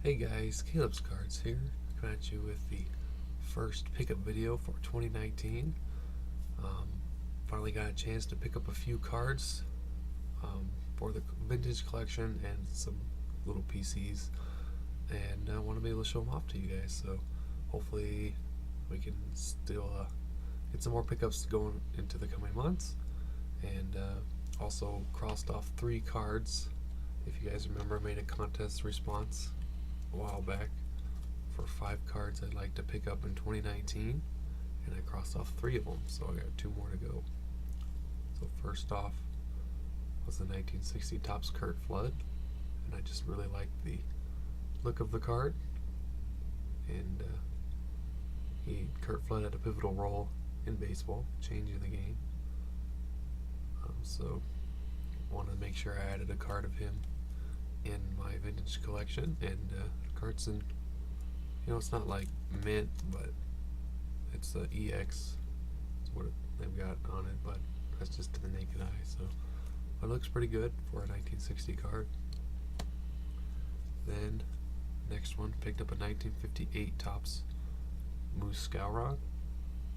Hey guys, Caleb's Cards here, coming at you with the first pickup video for 2019. Um, Finally got a chance to pick up a few cards for the vintage collection and some little PCs, and I want to be able to show them off to you guys, so hopefully we can still get some more pickups going into the coming months. And also crossed off 3 cards. If you guys remember, I made a contest response a while back for 5 cards I'd like to pick up in 2019, and I crossed off 3 of them, so I got 2 more to go. So first off was the 1960 Topps Curt Flood, and I just really liked the look of the card, and Curt Flood had a pivotal role in baseball, changing the game. So wanted to make sure I added a card of him in my vintage collection, and the card's in, it's not like mint, but it's the EX. That's what they've got on it, but that's just to the naked eye. So it looks pretty good for a 1960 card. Then next one, picked up a 1958 Topps Moose Scowron.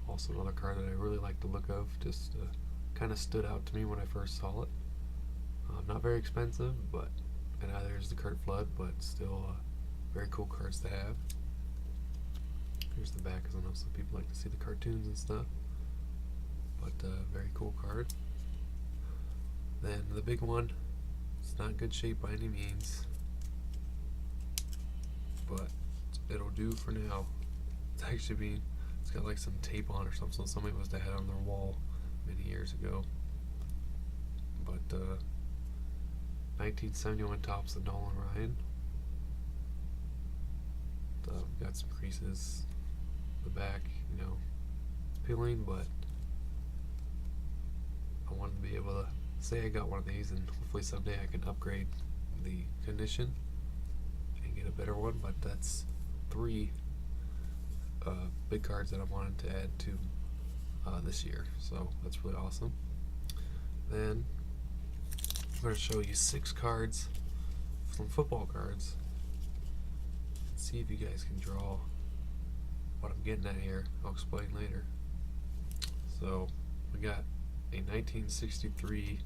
Also another card that I really like the look of. Just kind of stood out to me when I first saw it. Not very expensive, but and neither is the Curt Flood, but still very cool cards to have. Here's the back, because I know some people like to see the cartoons and stuff, but very cool card. Then the big one, it's not in good shape by any means, but it'll do for now. It's got like some tape on or something, so somebody must have had it on their wall many years ago. But 1971 Topps of Nolan Ryan. Got some creases. The back, it's peeling, but I wanted to be able to say I got one of these, and hopefully someday I can upgrade the condition and get a better one. But that's 3 big cards that I wanted to add to this year, so that's really awesome. Then I'm going to show you 6 cards, some football cards. See if you guys can draw what I'm getting at here. I'll explain later. So we got a 1963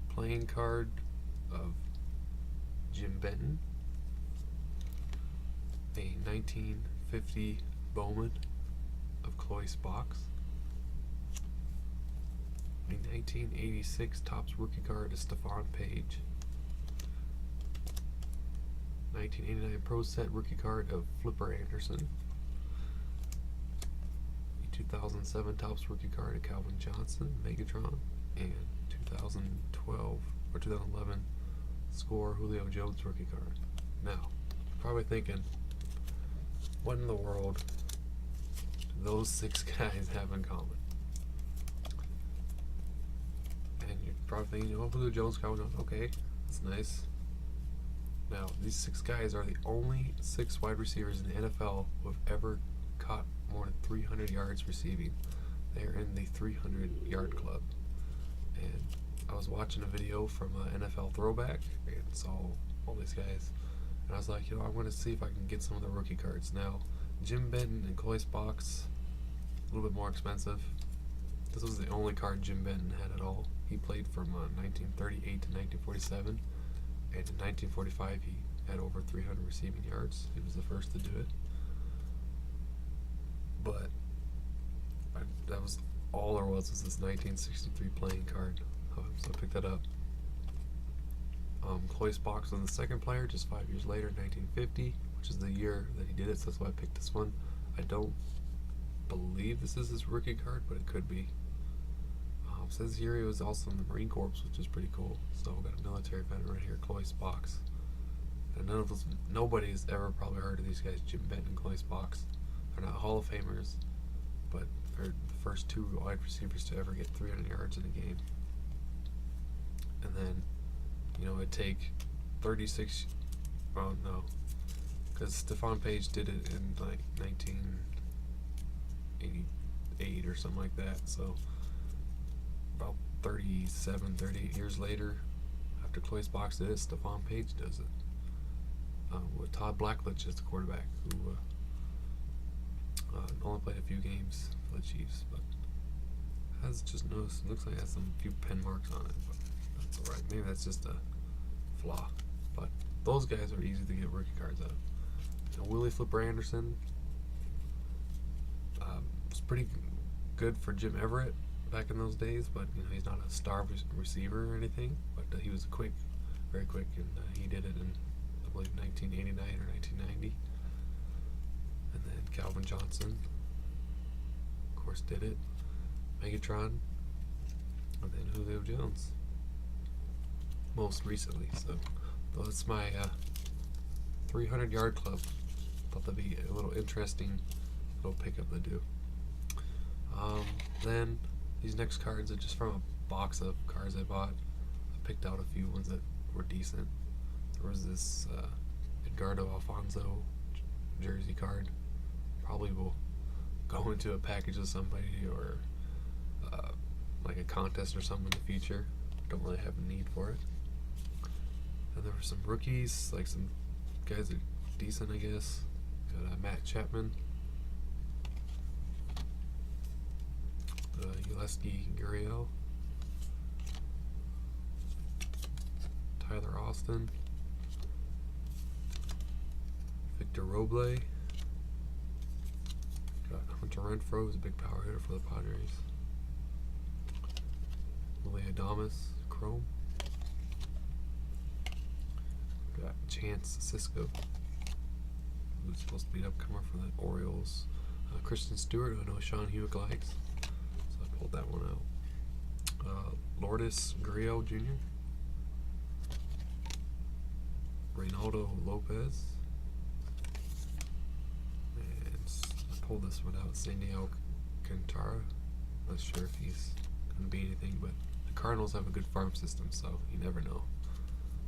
playing card of Jim Benton, a 1950 Bowman of Cloyce Box, a 1986 Topps rookie card of Stephon Page, 1989 Pro Set rookie card of Flipper Anderson, a 2007 Topps rookie card of Calvin Johnson, Megatron, and 2012 or 2011 Score Julio Jones rookie card. Now, you're probably thinking, what in the world do those 6 guys have in common? And you're probably thinking, Julio Jones, Calvin Johnson, okay, that's nice. Now, these 6 guys are the only 6 wide receivers in the NFL who have ever caught more than 300 yards receiving. They're in the 300-yard club. And I was watching a video from NFL Throwback and saw all these guys. And I was like, I want to see if I can get some of the rookie cards. Now, Jim Benton and Cloyce Box, a little bit more expensive. This was the only card Jim Benton had at all. He played from 1938 to 1947. And in 1945, he had over 300 receiving yards. He was the first to do it. But that was all there was this 1963 playing card. So I picked that up. Cloyce Box was the second player, just 5 years later, 1950, which is the year that he did it, so that's why I picked this one. I don't believe this is his rookie card, but it could be. Says here he was also in the Marine Corps, which is pretty cool. So we got a military veteran right here, Cloyce Box. And nobody's ever probably heard of these guys, Jim Benton and Cloyce Box. They're not Hall of Famers, but they're the first 2 wide receivers to ever get 300 yards in a game. And then, it'd take 36, well, no, because Stephon Page did it in like 1988 or something like that. So about 37, 38 years later, after Cloyce Box did it, Stephon Page does it. with Todd Blackledge as the quarterback, who only played a few games for the Chiefs, but has just noticed, looks like it has some few pen marks on it, but that's alright. Maybe that's just a flaw. But those guys are easy to get rookie cards out of. Willie Flipper Anderson was pretty good for Jim Everett back in those days, but he's not a star receiver or anything. But he was quick, very quick, and he did it in, I believe, 1989 or 1990. And then Calvin Johnson, of course, did it. Megatron, and then Julio Jones, most recently. So that's my 300-yard club. Thought that'd be a little interesting little pickup to do. Then these next cards are just from a box of cards I bought. I picked out a few ones that were decent. There was this Edgardo Alfonso jersey card. Probably will go into a package with somebody or like a contest or something in the future. Don't really have a need for it. And there were some rookies, like some guys that are decent, I guess. Got Matt Chapman, Uleski Gurriel, Tyler Austin, Victor Roble, got Hunter Renfroe, who's a big power hitter for the Padres, Willie Adames, Chrome, got Chance Cisco, who's supposed to be an upcomer for the Orioles, Kristen Stewart, who I know Sean Hewitt likes, so I pulled that one out. Lourdes Gurriel Jr., Reynaldo Lopez, and I pulled this one out, Sandy Alcantara. Not sure if he's going to be anything, but the Cardinals have a good farm system, so you never know.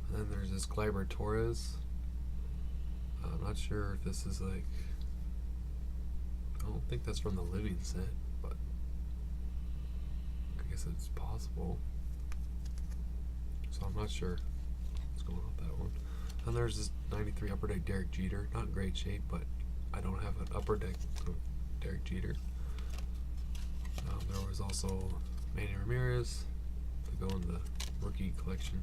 And then there's this Gleyber Torres. I'm not sure if this is like, I don't think that's from the Living set, but I guess it's possible. So I'm not sure what's going on with that one. And there's this 93 Upper Deck Derek Jeter. Not in great shape, but I don't have an Upper Deck of Derek Jeter. There was also Manny Ramirez to go in the rookie collection.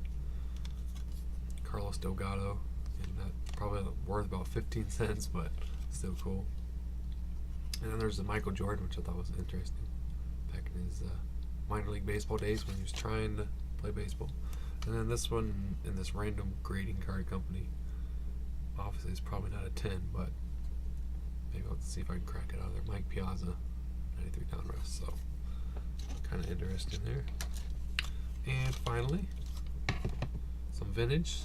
Carlos Delgado, and that probably worth about 15 cents, but still cool. And then there's the Michael Jordan, which I thought was interesting back in his minor league baseball days when he was trying to play baseball. And then this one in this random grading card company. Obviously, it's probably not a 10, but maybe I'll see if I can crack it out of there. Mike Piazza, 93 Donruss. So, kind of interesting there. And finally, some vintage.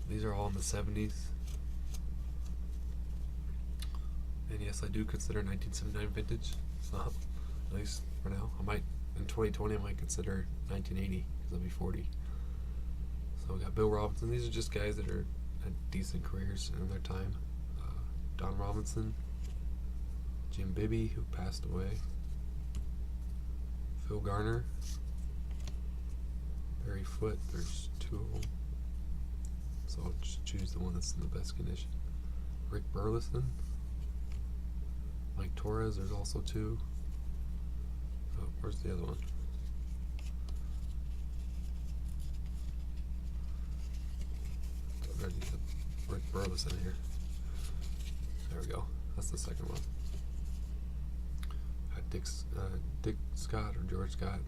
These are all in the 70s. And yes, I do consider 1979 vintage. So, at least for now. I might, in 2020, I might consider 1980, because I'll be 40. So we got Bill Robinson. These are just guys that are had decent careers in their time. Don Robinson, Jim Bibby, who passed away, Phil Garner, Barry Foote. There's two of them, so I'll just choose the one that's in the best condition. Rick Burleson, Mike Torres. There's also two. Oh, where's the other one? I need to Rick Burleson here. There we go. That's the second one. Dick Scott or George Scott.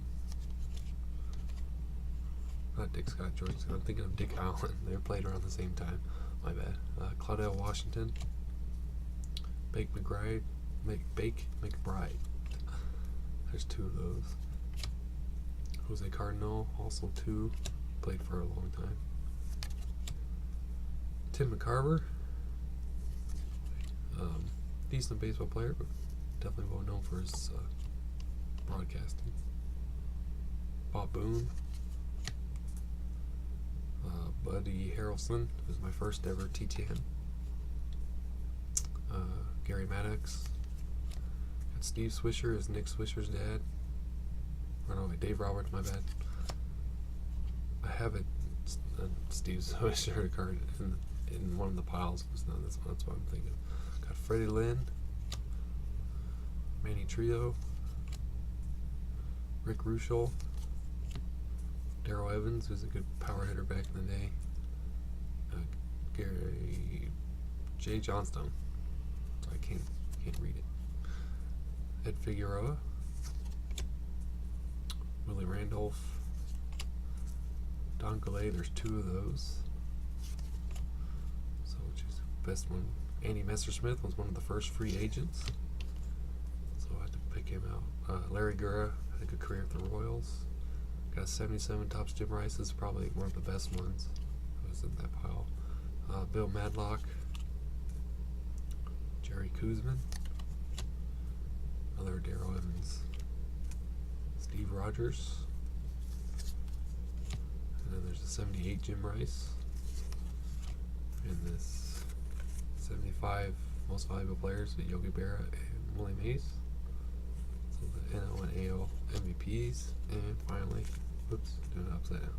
Not Dick Scott, George Scott. I'm thinking of Dick Allen. They were played around the same time. My bad. Claudell Washington. Bake McBride. There's two of those. Jose Cardinal, also two. Played for a long time. Tim McCarver. Decent baseball player, but definitely well known for his broadcasting. Bob Boone. Buddy Harrelson was my first ever TTN. Gary Maddox. Got Steve Swisher is Nick Swisher's dad. Or no, Dave Roberts, my bad. I have it And Steve's shared a card in one of the piles. It was not this one. That's what I'm thinking. Got Freddie Lynn, Manny Trio, Rick Ruschel, Darrell Evans, who's a good power hitter back in the day. Gary J. Johnstone. So I can't read it. Ed Figueroa, Willie Randolph, Don Gallet. There's two of those. So which is the best one? Andy Messersmith was one of the first free agents. So I had to pick him out. Larry Gura had a good career at the Royals. Got a 77 Topps Jim Rice. This is probably one of the best ones. I was in that pile. Bill Madlock, Jerry Kuzman, another Darrell Evans, Steve Rogers, and then there's a 78 Jim Rice, and this 75 most valuable players with Yogi Berra and Willie Mays. So the NL and AL MVPs, and finally, oops, doing it upside down.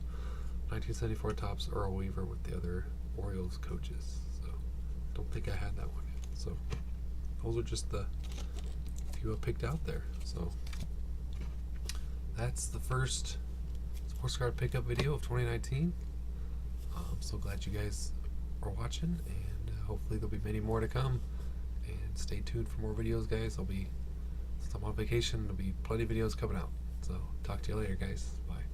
1974 Topps Earl Weaver with the other Orioles coaches. So don't think I had that one yet. So those are just the few I picked out there. So that's the first sports card pickup video of 2019. I'm so glad you guys are watching, and hopefully there'll be many more to come. And stay tuned for more videos, guys. Since I'm on vacation, there'll be plenty of videos coming out. So talk to you later, guys. Bye.